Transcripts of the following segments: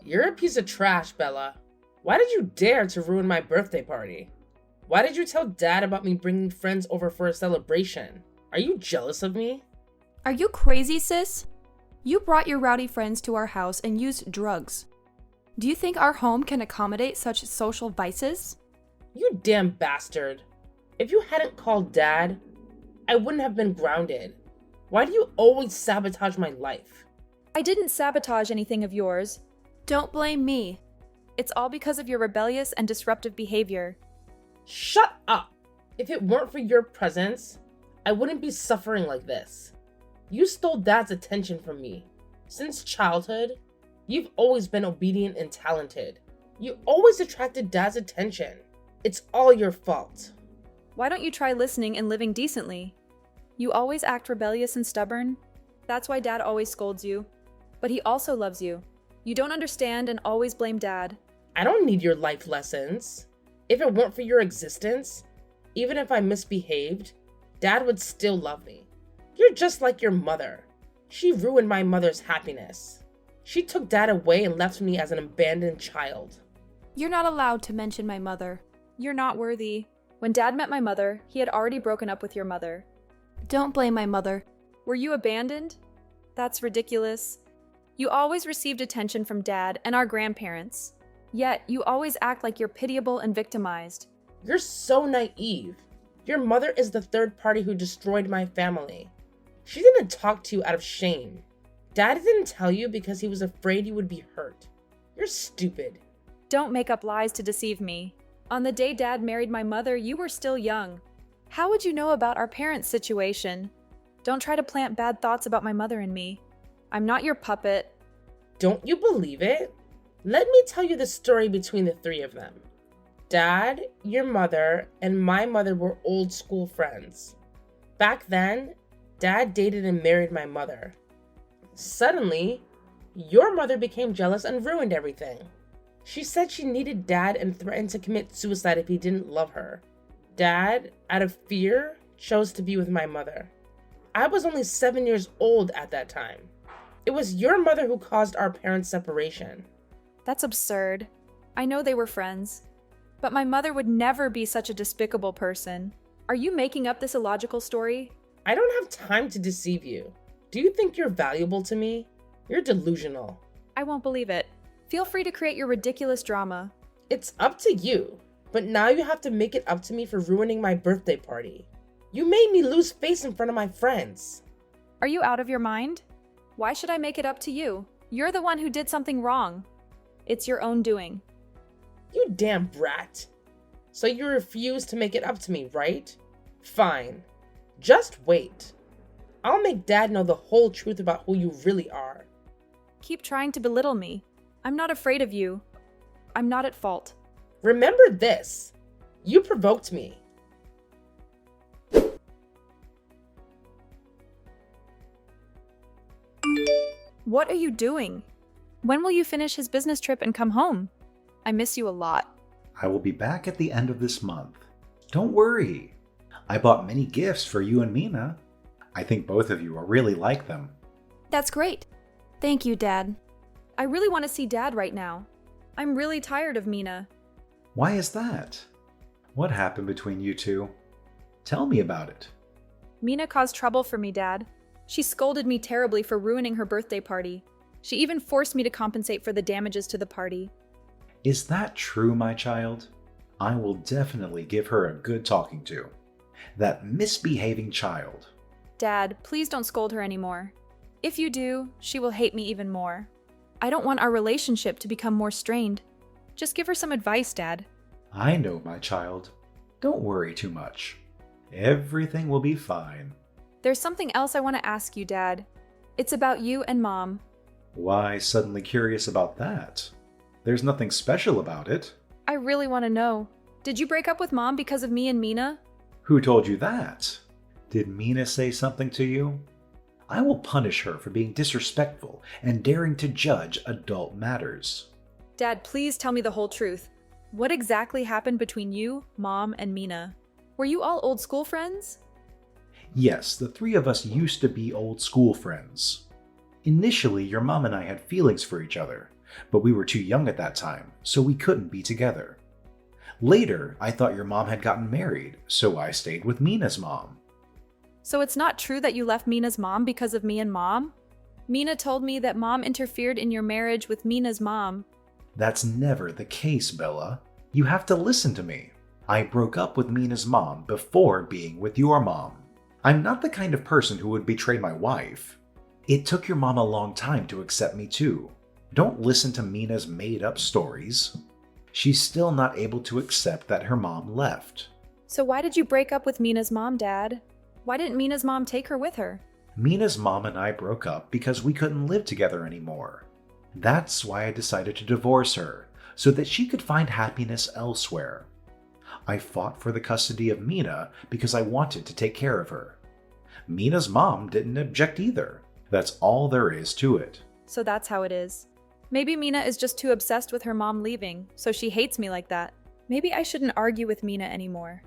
You're a piece of trash, Bella. Why did you dare to ruin my birthday party? Why did you tell Dad about me bringing friends over for a celebration? Are you jealous of me? Are you crazy, sis? You brought your rowdy friends to our house and used drugs. Do you think our home can accommodate such social vices? You damn bastard. If you hadn't called Dad, I wouldn't have been grounded. Why do you always sabotage my life? I didn't sabotage anything of yours. Don't blame me. It's all because of your rebellious and disruptive behavior. Shut up! If it weren't for your presence, I wouldn't be suffering like this. You stole Dad's attention from me. Since childhood, you've always been obedient and talented. You always attracted Dad's attention. It's all your fault. Why don't you try listening and living decently? You always act rebellious and stubborn. That's why Dad always scolds you. But he also loves you. You don't understand and always blame Dad. I don't need your life lessons. If it weren't for your existence, even if I misbehaved, Dad would still love me. You're just like your mother. She ruined my mother's happiness. She took Dad away and left me as an abandoned child. You're not allowed to mention my mother. You're not worthy. When Dad met my mother, he had already broken up with your mother. Don't blame my mother. Were you abandoned? That's ridiculous. You always received attention from Dad and our grandparents. Yet, you always act like you're pitiable and victimized. You're so naive. Your mother is the third party who destroyed my family. She didn't talk to you out of shame. Dad didn't tell you because he was afraid you would be hurt. You're stupid. Don't make up lies to deceive me. On the day Dad married my mother, you were still young. How would you know about our parents' situation? Don't try to plant bad thoughts about my mother and me. I'm not your puppet. Don't you believe it? Let me tell you the story between the three of them. Dad, your mother, and my mother were old school friends. Back then, Dad dated and married my mother. Suddenly, your mother became jealous and ruined everything. She said she needed Dad and threatened to commit suicide if he didn't love her. Dad, out of fear, chose to be with my mother. I was only 7 years old at that time. It was your mother who caused our parents' separation. That's absurd. I know they were friends. But my mother would never be such a despicable person. Are you making up this illogical story? I don't have time to deceive you. Do you think you're valuable to me? You're delusional. I won't believe it. Feel free to create your ridiculous drama. It's up to you, but now you have to make it up to me for ruining my birthday party. You made me lose face in front of my friends. Are you out of your mind? Why should I make it up to you? You're the one who did something wrong. It's your own doing. You damn brat. So you refuse to make it up to me, right? Fine. Just wait. I'll make Dad know the whole truth about who you really are. Keep trying to belittle me. I'm not afraid of you. I'm not at fault. Remember this. You provoked me. What are you doing? When will you finish his business trip and come home? I miss you a lot. I will be back at the end of this month. Don't worry. I bought many gifts for you and Mina. I think both of you will really like them. That's great. Thank you, Dad. I really want to see Dad right now. I'm really tired of Mina. Why is that? What happened between you two? Tell me about it. Mina caused trouble for me, Dad. She scolded me terribly for ruining her birthday party. She even forced me to compensate for the damages to the party. Is that true, my child? I will definitely give her a good talking to. That misbehaving child. Dad, please don't scold her anymore. If you do, she will hate me even more. I don't want our relationship to become more strained. Just give her some advice, Dad. I know, my child. Don't worry too much. Everything will be fine. There's something else I want to ask you, Dad. It's about you and Mom. Why suddenly curious about that? There's nothing special about it. I really want to know. Did you break up with Mom because of me and Mina? Who told you that? Did Mina say something to you? I will punish her for being disrespectful and daring to judge adult matters. Dad, please tell me the whole truth. What exactly happened between you, Mom, and Mina? Were you all old school friends? Yes, the three of us used to be old school friends. Initially, your mom and I had feelings for each other, but we were too young at that time, so we couldn't be together. Later, I thought your mom had gotten married, so I stayed with Mina's mom. So it's not true that you left Mina's mom because of me and Mom? Mina told me that Mom interfered in your marriage with Mina's mom. That's never the case, Bella. You have to listen to me. I broke up with Mina's mom before being with your mom. I'm not the kind of person who would betray my wife. It took your mom a long time to accept me too. Don't listen to Mina's made-up stories. She's still not able to accept that her mom left. So why did you break up with Mina's mom, Dad? Why didn't Mina's mom take her with her? Mina's mom and I broke up because we couldn't live together anymore. That's why I decided to divorce her, so that she could find happiness elsewhere. I fought for the custody of Mina because I wanted to take care of her. Mina's mom didn't object either. That's all there is to it. So that's how it is. Maybe Mina is just too obsessed with her mom leaving, so she hates me like that. Maybe I shouldn't argue with Mina anymore.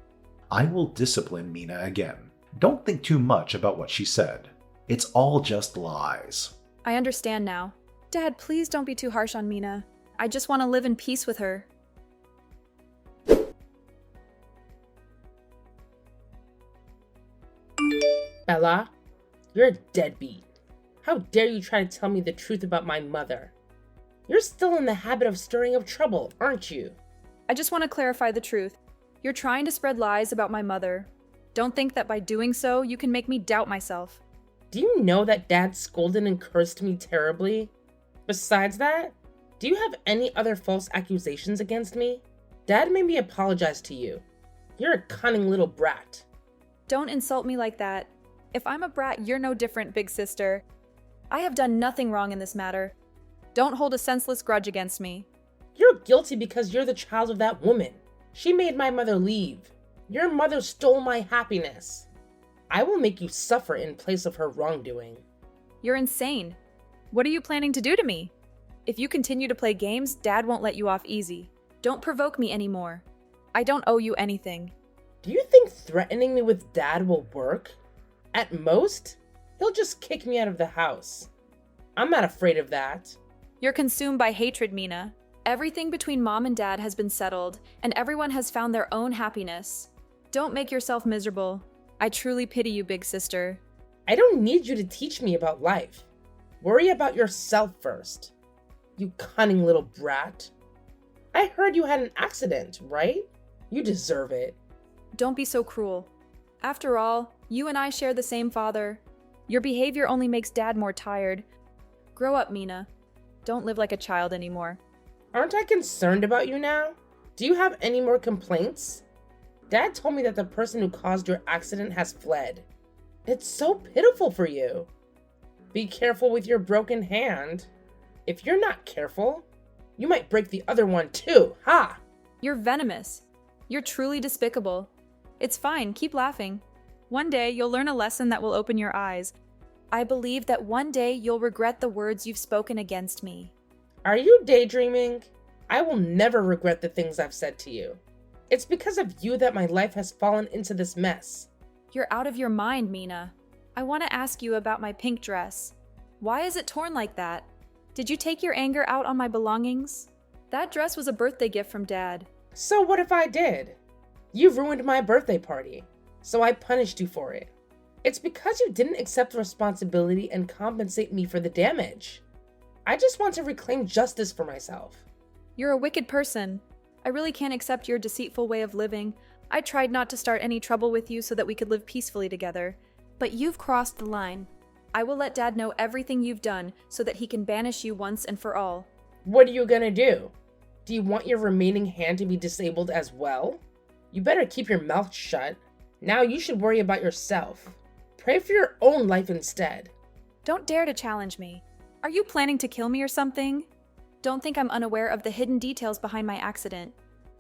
I will discipline Mina again. Don't think too much about what she said. It's all just lies. I understand now. Dad, please don't be too harsh on Mina. I just want to live in peace with her. Bella, you're a deadbeat. How dare you try to tell me the truth about my mother? You're still in the habit of stirring up trouble, aren't you? I just want to clarify the truth. You're trying to spread lies about my mother. Don't think that by doing so, you can make me doubt myself. Do you know that Dad scolded and cursed me terribly? Besides that, do you have any other false accusations against me? Dad made me apologize to you. You're a cunning little brat. Don't insult me like that. If I'm a brat, you're no different, big sister. I have done nothing wrong in this matter. Don't hold a senseless grudge against me. You're guilty because you're the child of that woman. She made my mother leave. Your mother stole my happiness. I will make you suffer in place of her wrongdoing. You're insane. What are you planning to do to me? If you continue to play games, Dad won't let you off easy. Don't provoke me anymore. I don't owe you anything. Do you think threatening me with Dad will work? At most, he'll just kick me out of the house. I'm not afraid of that. You're consumed by hatred, Mina. Everything between Mom and Dad has been settled, and everyone has found their own happiness. Don't make yourself miserable. I truly pity you, big sister. I don't need you to teach me about life. Worry about yourself first. You cunning little brat. I heard you had an accident, right? You deserve it. Don't be so cruel. After all, you and I share the same father. Your behavior only makes Dad more tired. Grow up, Mina. Don't live like a child anymore. Aren't I concerned about you now? Do you have any more complaints? Dad told me that the person who caused your accident has fled. It's so pitiful for you. Be careful with your broken hand. If you're not careful, you might break the other one too, ha! You're venomous. You're truly despicable. It's fine, keep laughing. One day, you'll learn a lesson that will open your eyes. I believe that one day you'll regret the words you've spoken against me. Are you daydreaming? I will never regret the things I've said to you. It's because of you that my life has fallen into this mess. You're out of your mind, Mina. I want to ask you about my pink dress. Why is it torn like that? Did you take your anger out on my belongings? That dress was a birthday gift from Dad. So what if I did? You ruined my birthday party, so I punished you for it. It's because you didn't accept responsibility and compensate me for the damage. I just want to reclaim justice for myself. You're a wicked person. I really can't accept your deceitful way of living. I tried not to start any trouble with you so that we could live peacefully together. But you've crossed the line. I will let Dad know everything you've done so that he can banish you once and for all. What are you gonna do? Do you want your remaining hand to be disabled as well? You better keep your mouth shut. Now you should worry about yourself. Pray for your own life instead. Don't dare to challenge me. Are you planning to kill me or something? Don't think I'm unaware of the hidden details behind my accident.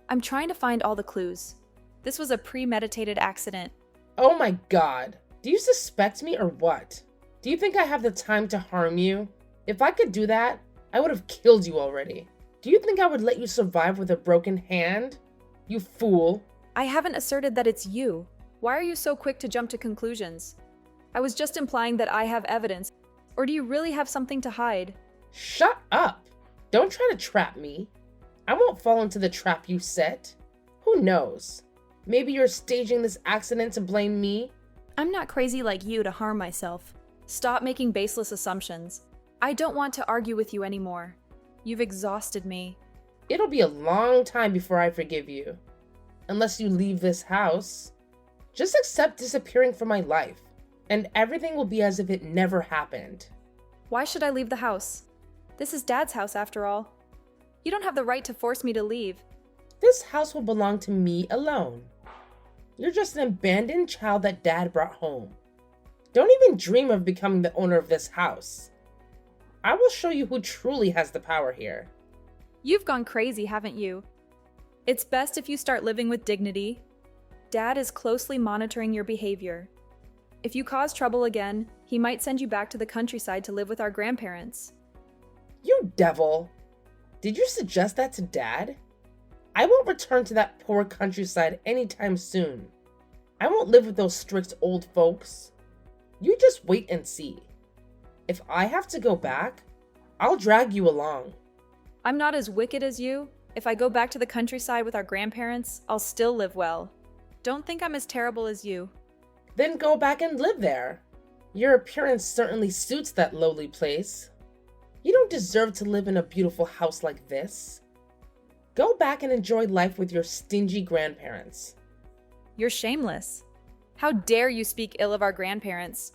I'm trying to find all the clues. This was a premeditated accident. Oh my God. Do you suspect me or what? Do you think I have the time to harm you? If I could do that, I would have killed you already. Do you think I would let you survive with a broken hand? You fool. I haven't asserted that it's you. Why are you so quick to jump to conclusions? I was just implying that I have evidence. Or do you really have something to hide? Shut up. Don't try to trap me. I won't fall into the trap you set. Who knows? Maybe you're staging this accident to blame me? I'm not crazy like you to harm myself. Stop making baseless assumptions. I don't want to argue with you anymore. You've exhausted me. It'll be a long time before I forgive you. Unless you leave this house. Just accept disappearing from my life, and everything will be as if it never happened. Why should I leave the house? This is Dad's house after all. You don't have the right to force me to leave. This house will belong to me alone. You're just an abandoned child that Dad brought home. Don't even dream of becoming the owner of this house. I will show you who truly has the power here. You've gone crazy, haven't you? It's best if you start living with dignity. Dad is closely monitoring your behavior. If you cause trouble again, he might send you back to the countryside to live with our grandparents. You devil! Did you suggest that to Dad? I won't return to that poor countryside anytime soon. I won't live with those strict old folks. You just wait and see. If I have to go back, I'll drag you along. I'm not as wicked as you. If I go back to the countryside with our grandparents, I'll still live well. Don't think I'm as terrible as you. Then go back and live there. Your appearance certainly suits that lowly place. You don't deserve to live in a beautiful house like this. Go back and enjoy life with your stingy grandparents. You're shameless. How dare you speak ill of our grandparents?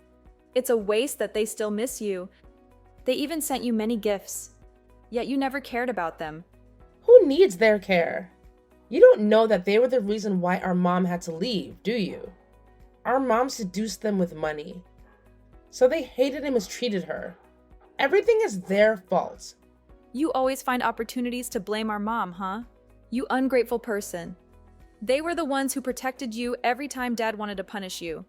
It's a waste that they still miss you. They even sent you many gifts, yet you never cared about them. Who needs their care? You don't know that they were the reason why our mom had to leave, do you? Our mom seduced them with money. So they hated and mistreated her. Everything is their fault. You always find opportunities to blame our mom, huh? You ungrateful person. They were the ones who protected you every time Dad wanted to punish you.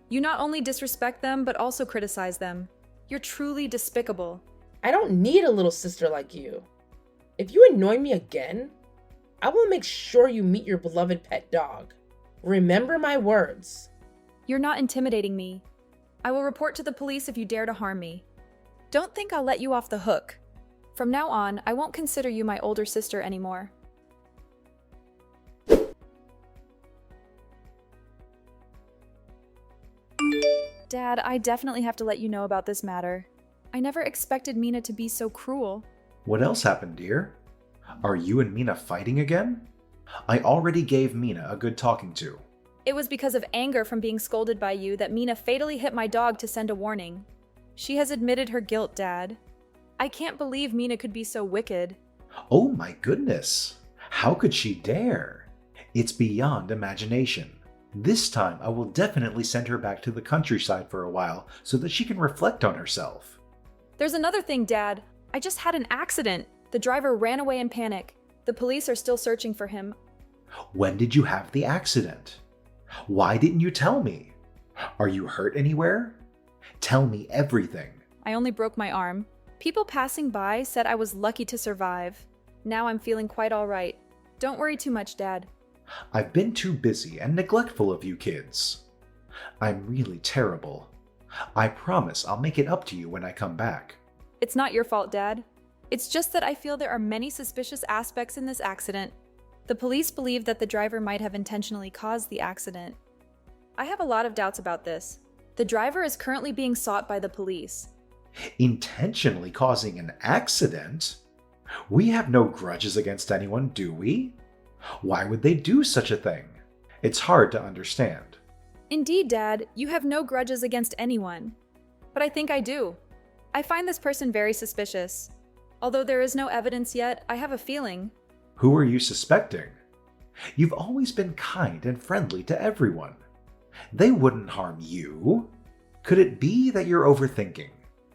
You not only disrespect them, but also criticize them. You're truly despicable. I don't need a little sister like you. If you annoy me again, I will make sure you meet your beloved pet dog. Remember my words. You're not intimidating me. I will report to the police if you dare to harm me. Don't think I'll let you off the hook. From now on, I won't consider you my older sister anymore. Dad, I definitely have to let you know about this matter. I never expected Mina to be so cruel. What else happened, dear? Are you and Mina fighting again? I already gave Mina a good talking to. It was because of anger from being scolded by you that Mina fatally hit my dog to send a warning. She has admitted her guilt, Dad. I can't believe Mina could be so wicked. Oh my goodness! How could she dare? It's beyond imagination. This time I will definitely send her back to the countryside for a while so that she can reflect on herself. There's another thing, Dad. I just had an accident. The driver ran away in panic. The police are still searching for him. When did you have the accident? Why didn't you tell me? Are you hurt anywhere? Tell me everything. I only broke my arm. People passing by said I was lucky to survive. Now I'm feeling quite all right. Don't worry too much, Dad. I've been too busy and neglectful of you kids. I'm really terrible. I promise I'll make it up to you when I come back. It's not your fault, Dad. It's just that I feel there are many suspicious aspects in this accident. The police believe that the driver might have intentionally caused the accident. I have a lot of doubts about this. The driver is currently being sought by the police. Intentionally causing an accident? We have no grudges against anyone, do we? Why would they do such a thing? It's hard to understand. Indeed, Dad, you have no grudges against anyone. But I think I do. I find this person very suspicious. Although there is no evidence yet, I have a feeling. Who are you suspecting? You've always been kind and friendly to everyone. They wouldn't harm you. Could it be that you're overthinking?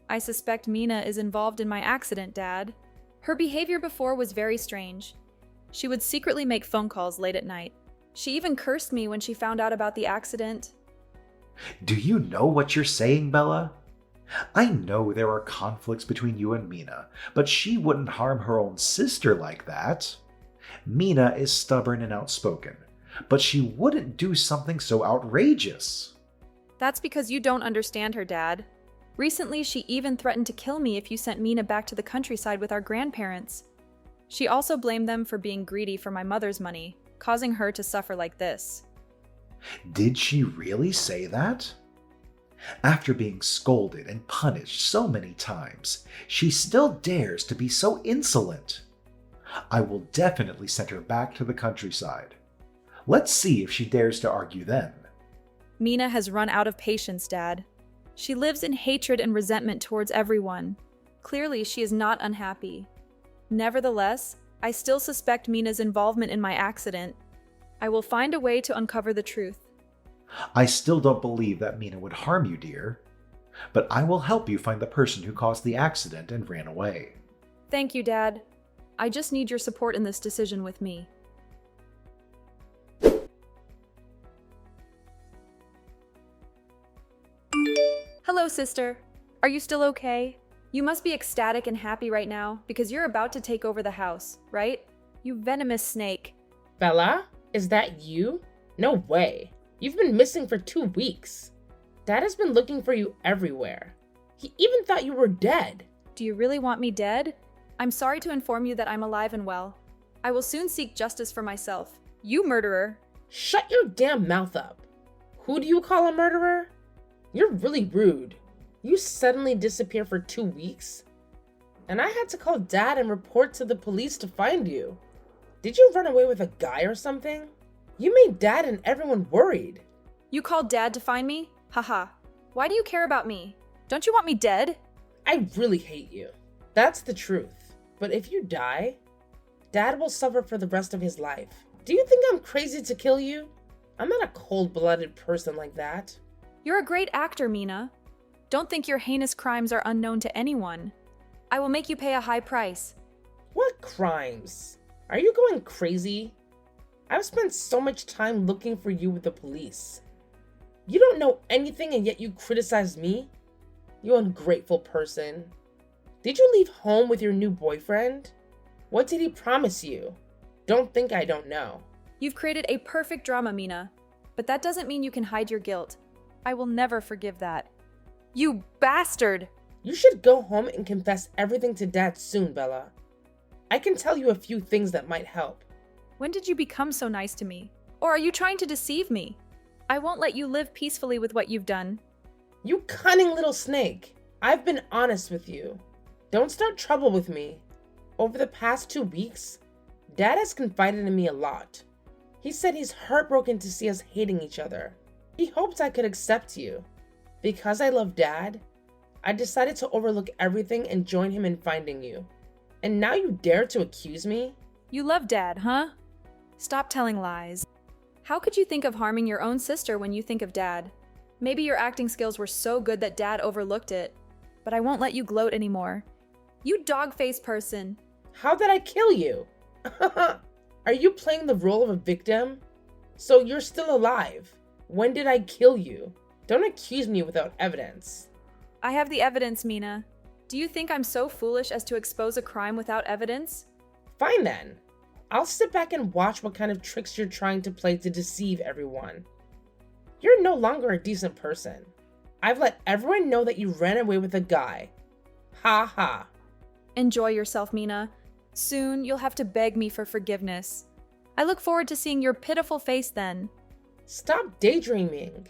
I suspect Mina is involved in my accident, Dad. Her behavior before was very strange. She would secretly make phone calls late at night. She even cursed me when she found out about the accident. Do you know what you're saying, Bella? I know there are conflicts between you and Mina, but she wouldn't harm her own sister like that. Mina is stubborn and outspoken, but she wouldn't do something so outrageous. That's because you don't understand her, Dad. Recently, she even threatened to kill me if you sent Mina back to the countryside with our grandparents. She also blamed them for being greedy for my mother's money, causing her to suffer like this. Did she really say that? After being scolded and punished so many times, she still dares to be so insolent. I will definitely send her back to the countryside. Let's see if she dares to argue then. Mina has run out of patience, Dad. She lives in hatred and resentment towards everyone. Clearly, she is not unhappy. Nevertheless, I still suspect Mina's involvement in my accident. I will find a way to uncover the truth. I still don't believe that Mina would harm you, dear. But I will help you find the person who caused the accident and ran away. Thank you, Dad. I just need your support in this decision with me. Hello, sister. Are you still okay? You must be ecstatic and happy right now because you're about to take over the house, right? You venomous snake. Bella, is that you? No way. You've been missing for 2 weeks. Dad has been looking for you everywhere. He even thought you were dead. Do you really want me dead? I'm sorry to inform you that I'm alive and well. I will soon seek justice for myself. You murderer. Shut your damn mouth up. Who do you call a murderer? You're really rude. You suddenly disappear for 2 weeks? And I had to call Dad and report to the police to find you. Did you run away with a guy or something? You made Dad and everyone worried. You called Dad to find me? Haha. Why do you care about me? Don't you want me dead? I really hate you. That's the truth. But if you die, Dad will suffer for the rest of his life. Do you think I'm crazy to kill you? I'm not a cold-blooded person like that. You're a great actor, Mina. Don't think your heinous crimes are unknown to anyone. I will make you pay a high price. What crimes? Are you going crazy? I've spent so much time looking for you with the police. You don't know anything and yet you criticize me? You ungrateful person. Did you leave home with your new boyfriend? What did he promise you? Don't think I don't know. You've created a perfect drama, Mina. But that doesn't mean you can hide your guilt. I will never forgive that. You bastard! You should go home and confess everything to Dad soon, Bella. I can tell you a few things that might help. When did you become so nice to me? Or are you trying to deceive me? I won't let you live peacefully with what you've done. You cunning little snake. I've been honest with you. Don't start trouble with me. Over the past 2 weeks, Dad has confided in me a lot. He said he's heartbroken to see us hating each other. He hoped I could accept you. Because I love Dad, I decided to overlook everything and join him in finding you. And now you dare to accuse me? You love Dad, huh? Stop telling lies. How could you think of harming your own sister when you think of Dad? Maybe your acting skills were so good that Dad overlooked it. But I won't let you gloat anymore. You dog-faced person. How did I kill you? Are you playing the role of a victim? So you're still alive. When did I kill you? Don't accuse me without evidence. I have the evidence, Mina. Do you think I'm so foolish as to expose a crime without evidence? Fine then. I'll sit back and watch what kind of tricks you're trying to play to deceive everyone. You're no longer a decent person. I've let everyone know that you ran away with a guy. Ha ha. Enjoy yourself, Mina. Soon you'll have to beg me for forgiveness. I look forward to seeing your pitiful face then. Stop daydreaming.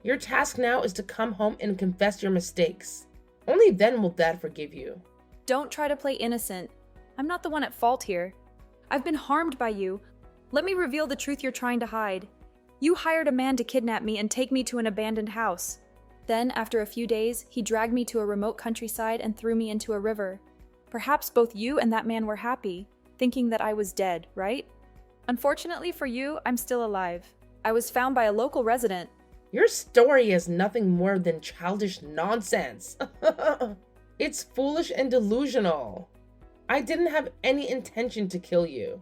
Your task now is to come home and confess your mistakes. Only then will Dad forgive you. Don't try to play innocent. I'm not the one at fault here. I've been harmed by you. Let me reveal the truth you're trying to hide. You hired a man to kidnap me and take me to an abandoned house. Then, after a few days, he dragged me to a remote countryside and threw me into a river. Perhaps both you and that man were happy, thinking that I was dead, right? Unfortunately for you, I'm still alive. I was found by a local resident. Your story is nothing more than childish nonsense. It's foolish and delusional. I didn't have any intention to kill you.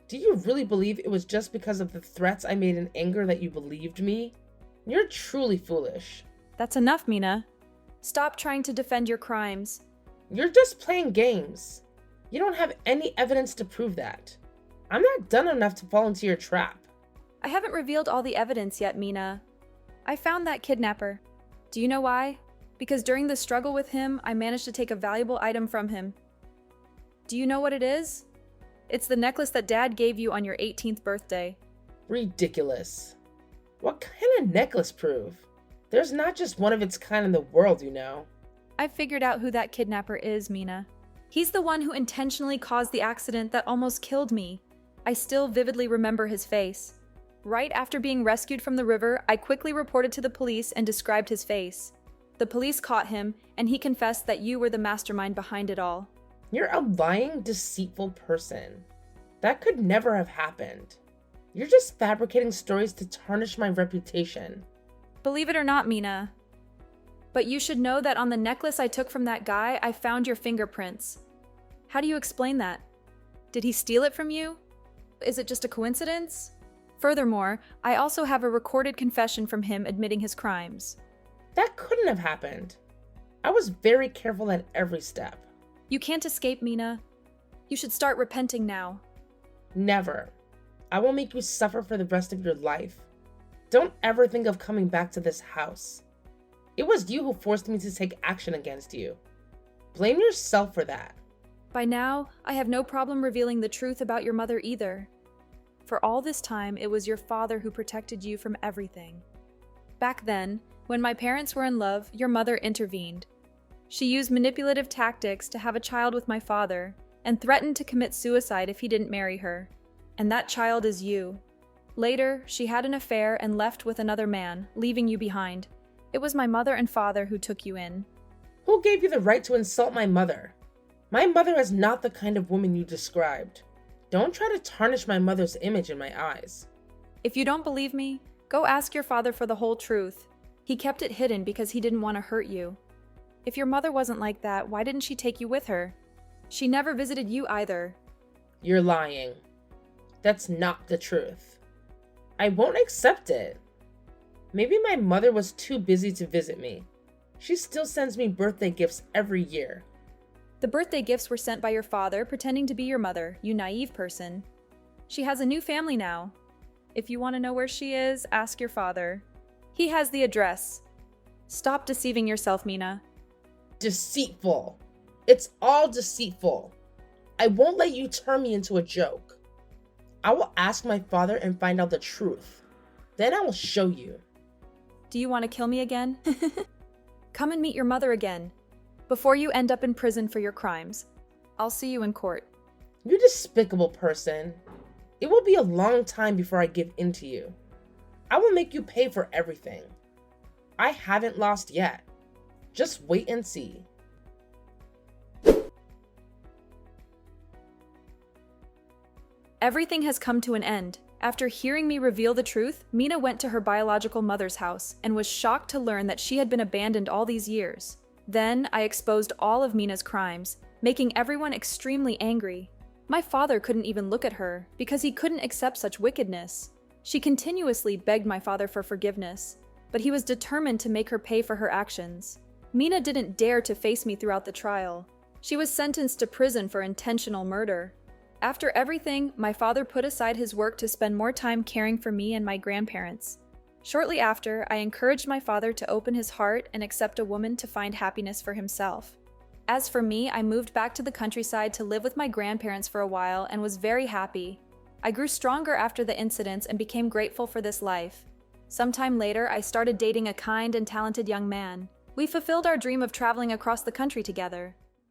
Do you really believe it was just because of the threats I made in anger that you believed me? You're truly foolish. That's enough, Mina. Stop trying to defend your crimes. You're just playing games. You don't have any evidence to prove that. I'm not dumb enough to fall into your trap. I haven't revealed all the evidence yet, Mina. I found that kidnapper. Do you know why? because during the struggle with him, I managed to take a valuable item from him. Do you know what it is? It's the necklace that Dad gave you on your 18th birthday. Ridiculous. What kind of necklace proof? There's not just one of its kind in the world, you know. I figured out who that kidnapper is, Mina. He's the one who intentionally caused the accident that almost killed me. I still vividly remember his face. Right after being rescued from the river, I quickly reported to the police and described his face. The police caught him, and he confessed that you were the mastermind behind it all. You're a lying, deceitful person. That could never have happened. You're just fabricating stories to tarnish my reputation. Believe it or not, Mina. But you should know that on the necklace I took from that guy, I found your fingerprints. How do you explain that? Did he steal it from you? Is it just a coincidence? Furthermore, I also have a recorded confession from him admitting his crimes. That couldn't have happened. I was very careful at every step. You can't escape, Mina. You should start repenting now. Never. I will make you suffer for the rest of your life. Don't ever think of coming back to this house. It was you who forced me to take action against you. Blame yourself for that. By now, I have no problem revealing the truth about your mother either. For all this time, it was your father who protected you from everything. Back then, when my parents were in love, your mother intervened. She used manipulative tactics to have a child with my father and threatened to commit suicide if he didn't marry her. And that child is you. Later, she had an affair and left with another man, leaving you behind. It was my mother and father who took you in. Who gave you the right to insult my mother? My mother is not the kind of woman you described. Don't try to tarnish my mother's image in my eyes. If you don't believe me, go ask your father for the whole truth. He kept it hidden because he didn't want to hurt you. If your mother wasn't like that, why didn't she take you with her? She never visited you either. You're lying. That's not the truth. I won't accept it. Maybe my mother was too busy to visit me. She still sends me birthday gifts every year. The birthday gifts were sent by your father, pretending to be your mother, you naive person. She has a new family now. If you want to know where she is, ask your father. He has the address. Stop deceiving yourself, Mina. Deceitful. It's all deceitful. I won't let you turn me into a joke. I will ask my father and find out the truth. Then I will show you. Do you want to kill me again? Come and meet your mother again, before you end up in prison for your crimes. I'll see you in court. You despicable person. It will be a long time before I give in to you. I will make you pay for everything. I haven't lost yet. Just wait and see. Everything has come to an end. After hearing me reveal the truth, Mina went to her biological mother's house and was shocked to learn that she had been abandoned all these years. Then I exposed all of Mina's crimes, making everyone extremely angry. My father couldn't even look at her because he couldn't accept such wickedness. She continuously begged my father for forgiveness, but he was determined to make her pay for her actions. Mina didn't dare to face me throughout the trial. She was sentenced to prison for intentional murder. After everything, my father put aside his work to spend more time caring for me and my grandparents. Shortly after, I encouraged my father to open his heart and accept a woman to find happiness for himself. As for me, I moved back to the countryside to live with my grandparents for a while and was very happy. I grew stronger after the incidents and became grateful for this life. Sometime later, I started dating a kind and talented young man. We fulfilled our dream of traveling across the country together.